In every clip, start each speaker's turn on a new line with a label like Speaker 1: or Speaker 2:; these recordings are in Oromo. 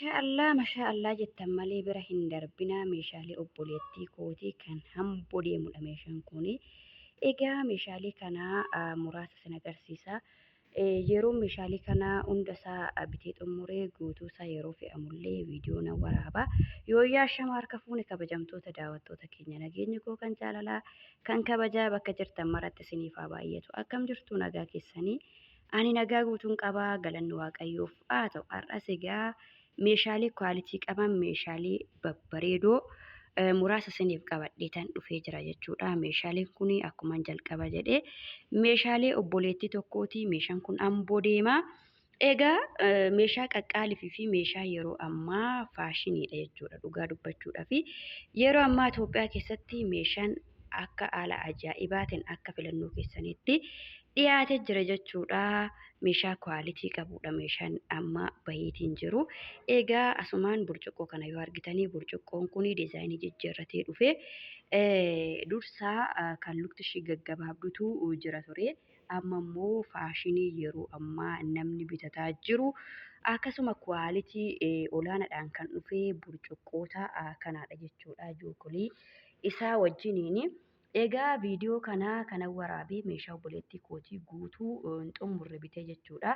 Speaker 1: Maashaallah jettan malee bira hin darbinaa meeshaalee obboleettii kootii kan hamboo deemudha meeshaan kuni. Egaa meeshaalee kanaa muraasa sin agarsiisa. Yeroo meeshaalee kanaa hundasaa bitee xumuree guutuusaa yeroo fe'amullee viidiyoo nan waraaba. Yooyyaa shama harka fuune kabajamtoota daawwattoota keenya nageenya koo kan jaalalaa kan kabajaa bakka jirtan maratti isiniif haa baay'atu. Akkam jirtu nagaa keessanii? Ani nagaa guutuun qabaa galanni waaqayyoof haa ta'u har'as egaa meeshaalee kwaalitii qaban meeshaalee babbareedoo muraasa isiniif qabadhee tan dhufee jira jechuudha. Meeshaaleen kun akkuma jalqaba jedhee meeshaalee obboleettii tokkooti. Meeshaan kun amboo deema. Egaa meeshaa qaqqaalii fi meeshaa yeroo ammaa faashiniidha jechuudha. Dhugaa dubbachuudhaa fi yeroo ammaa Itoophiyaa keessatti meeshaan akka haala ajaa'ibaatiin akka filannoo keessanitti dhiyaatee jira jechuudha. Meeshaa kwaalitii qabudha meeshaan amma baheetiin jiru. Egaa asumaan burcuqqoo kana yoo argitanii burcuqqoon kun diizaayinii jijjiirratee dhufe dursaa kan lukti ishee gaggabaabdutu jira ture. Amma immoo faashinii yeroo ammaa namni bitataa jiru akkasuma kwaalitii olaanaadhaan kan dhufe burcuqqoota kanaadha jechuudha. Jookolii isaa wajjiniini. Egaa viidiyoo kana waraabee meeshaa obboleettii kootii guutuu hin xumurre bitee jechuudha.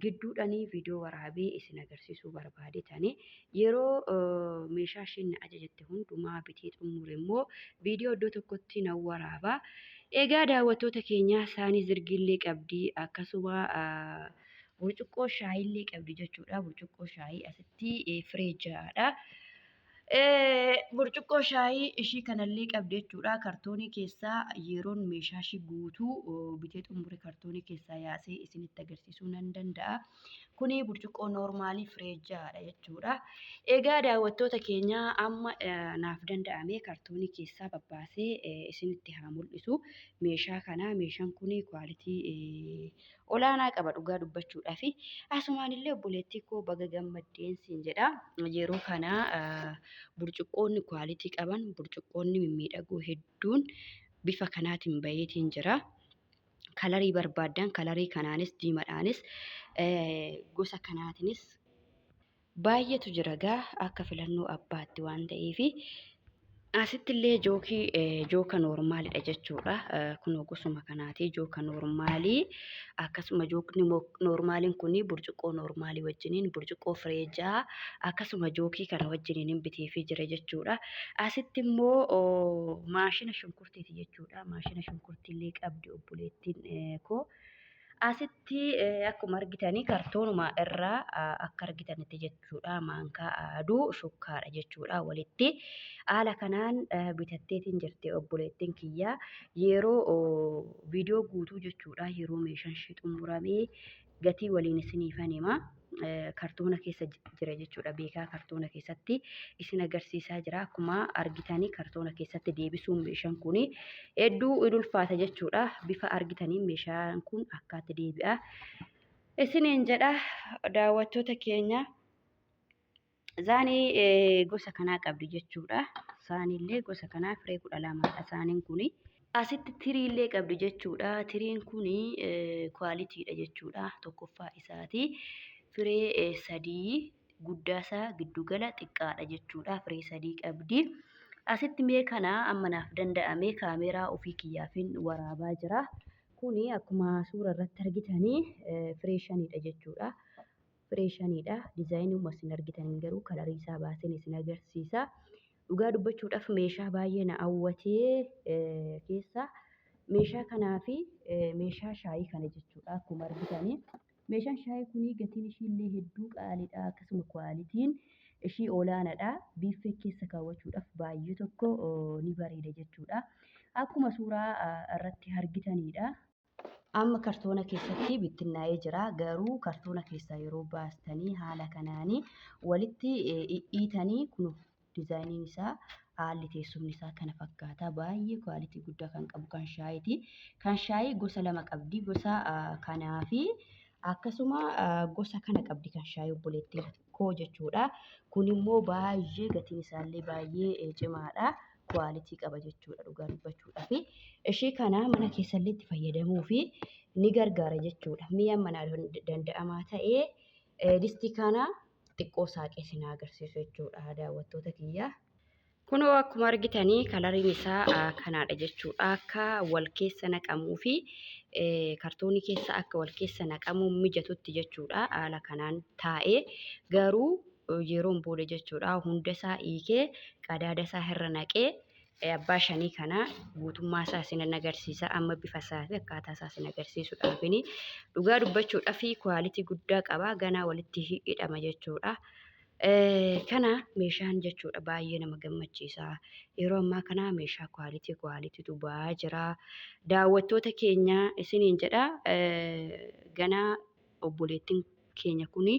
Speaker 1: Gidduudhaanii viidiyoo waraabee isin agarsiisuu barbaadetani. Yeroo meeshaa isheen ajajatte hundumaa bitee xumure immoo viidiyoo iddoo tokkotti nan waraaba. Egaa daawwattoota keenya isaanii zirgiillee qabdi akkasuma burcuqqoo shaayiillee qabdi jechuudha. Burcuqqoo shaayii asitti firee ja'aadha. Burcuqqoo shaayii ishii kanallee qabdi jechuudha. Kartoonii keessaa yeroon meeshaa ishii guutuu bitee xumure kartoonii keessaa yaasee isinitti agarsiisuu nan danda'a. Kuni burcuqqoo noormaalii firee ja'aadha jechuudha. Egaa daawwattoota keenya amma naaf danda'ame kartoonii keessaa babbaasee isinitti haa mul'isu. Meeshaa kana meeshaan kun kwaalitii olaanaa qaba dhugaa dubbachuudhaa fi asumaan illee obboleettii koo baga gammaddeen siin jedha. Yeroo kana burcuqqoonni kwaalitii qaban burcuqqoonni mimmiidhagoo hedduun bifa kanaatiin baheetiin jira. Kalarii barbaadan kalarii kanaanis diimadhaanis gosa kanaatiinis baay'eetu jira gaa akka filannoo abbaatti waan ta'eefi asitti illee jooka noormaalidha jechuudha. Kun gosuma kanaati jooka noormaalii akkasuma jookni noormaaliin kun burcuqqoo noormaalii wajjiniin burcuqqoo firee ja'a akkasuma jookii kana wajjiniin biteefii jira jechuudha. Asitti immoo maashina shunkurtiiti jechuudha. Maashina shunkurtiillee qabdi obboleettiin koo. Asitti akkuma argitanii kartoonuma irraa akka argitanitti jechuudha. Maankaa aduu shukkaadha jechuudha. Walitti haala kanaan bitatteetiin jirti obboleettiin kiyyaa yeroo viidiyoo guutuu jechuudha. Yeroo meeshaan ishee xumuramee gatii waliin isiniifan hima. Kartoona keessa jira jechuudha. Beekaa kartoona keessatti isin agarsiisaa jira. Akkuma argitanii kartoona keessatti deebisuun meeshaan kun hedduu ulfaata jechuudha. Bifa argitanii meeshaan kun akkaatti deebi'a. Isiniin jedha daawwattoota keenya. Zaanii gosa kanaa qabdi jechuudha. Saaniillee gosa kanaa firee 12dha saaniin kun. Asitti tiriillee qabdi jechuudha. Tiriin kun kwaalitiidha jechuudha. Tokkoffaa isaati. Firee sadii guddaasaa giddugala xiqqaadha jechuudha. Firee sadii qabdi. Asitti mee kana amma naaf danda'ame kaameeraa ofii kiyyaafin waraabaa jira. Kuni akkuma suura irratti argitanii firee 5dha jechuudha. Firee 5dha. Diizaayinii isin argitan garuu kalarii isaa baaseen isin agarsiisa. Dhugaa dubbachuudhaaf meeshaa baay'ee na hawwatee keessa meeshaa kanaa fi meeshaa shaayii kana jechuudha. Akkuma argitanii meeshaan shaayii kun gatiin ishiillee hedduu qaaliidha. Akkasuma kwaalitiin ishii olaanaadha. Biiffee keessa kaawwachuudhaaf baay'ee tokko ni bareeda jechuudha. Akkuma suuraa irratti argitanidha. Amma kartoona keessatti bittinnaa'ee jira. Garuu kartoona keessaa yeroo baastanii haala kanaanii walitti hiitanii kun diizaayiniin isaa haalli teessumni isaa kana fakkaata. Baay'ee kwaalitii guddaa kan qabu kan shaayiiti. Kan shaayii gosa lama qabdi. Gosa kanaa fi akkasuma gosa kana qabdi kan shaayii obboleettiin koo jechuudha. Kun immoo baay'ee gatiin isaallee baay'ee cimaadha. Kwaalitii qaba jechuudha dhugaa dubbachuudhaa fi ishee kana mana keessallee itti fayyadamuu fi ni gargaara jechuudha. Mi'a manaa danda'amaa ta'ee distii kana xiqqoo saaqee isin agarsiisu jechuudha daawwattoota kiyya. Kunoo akkuma argitanii kalariin isaa kanaadha jechuudha. Akka wal keessa naqamuu fi kartoonii keessa akka wal keessa naqamuun mijatutti jechuudha. Haala kanaan taa'ee garuu yeroon booda jechuudha hunda isaa hiikee qadaada isaa irra naqee abbaa shanii kana guutummaa isaa isin agarsiisa. Amma bifa isaa fi akkaataa isaa isin agarsiisuudhaafini dhugaa dubbachuudhaa fi kwaalitii guddaa qaba. Ganaa walitti hidhama jechuudha. Kana meeshaan jechuudha baay'ee nama gammachiisa. Yeroo ammaa kana meeshaa kwaaliitiitu ba'aa jira. Daawwattoota keenya isiniin jedha ganaa obboleettiin keenya kuni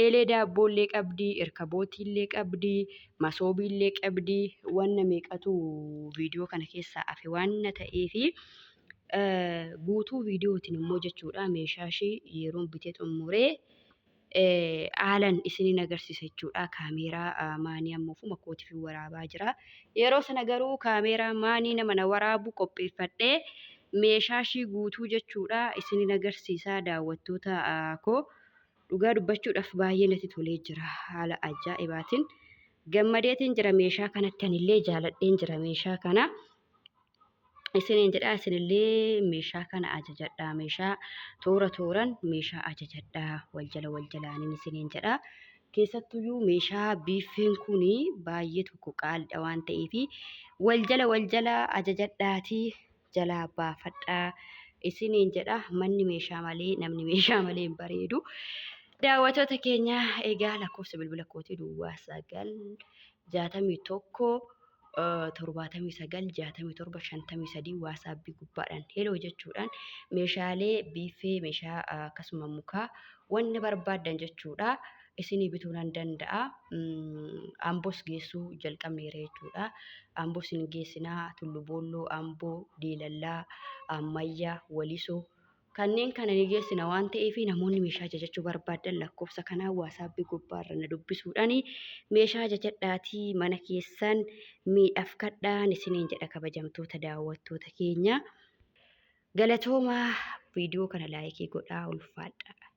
Speaker 1: eelee daabboollee qabdi, irkabootiillee qabdi, masoobiillee qabdi. Wanna meeqatu viidiyoo kana keessaa hafe waan ta'eefi guutuu viidiyootiin immoo jechuudha meeshaa ishee yeroon bitee xumuree haalan isiniin agarsiisa jechuudha. Kaameeraa maanii ammoo makkootiif waraabaa jira. Yeroo sana garuu kaameeraa maanii nama na waraabu qopheeffadhee meeshaa ishee guutuu jechuudha isiniin agarsiisa daawwattoota koo. Dhugaa dubbachuudhaaf baay'ee natti tolee jira. Haala ajaa'ibaatiin gammadeetiin jira meeshaa kanatti anillee jaaladheen jira meeshaa kana. Isiniin jedha isinillee meeshaa kana ajajadhaa. Meeshaa tooraan meeshaa ajajadhaa. Wal jalaaniin isiniin jedha. Keessattuyyuu meeshaa biiffeen kuni baay'ee tokko qaalidha waan ta'eefi wal jala ajajadhaatii jalaa baafadhaa. Isiniin jedha manni meeshaa malee namni meeshaa malee hin bareedu. Daawwattoota keenya egaa lakkoofsa bilbila kootii duwwaa 961 waasaapbii gubbaadhaan heloo jechuudhaan meeshaalee biiffee meeshaa akkasuma mukaa wanna barbaadan jechuudha isinii bituu nan danda'a. Amboos geessuu jalqabneera jechuudha. Amboos hin geessinaa Tullu Boolloo, Amboo, Diilallaa, Ammayyaa, Walisoo kanneen kana ni geessina waan ta'eef namoonni meeshaa ajajachuu barbaadan lakkoofsa kanaa waasaapbii gubbaarra na dubbisuudhaan meeshaa ajajadhaatii mana keessan miidhagfadhaan isiniin jedha kabajamtoota daawwattoota keenya. Galatoomaa viidiyoo kana laayikii godhaa ulfaadha.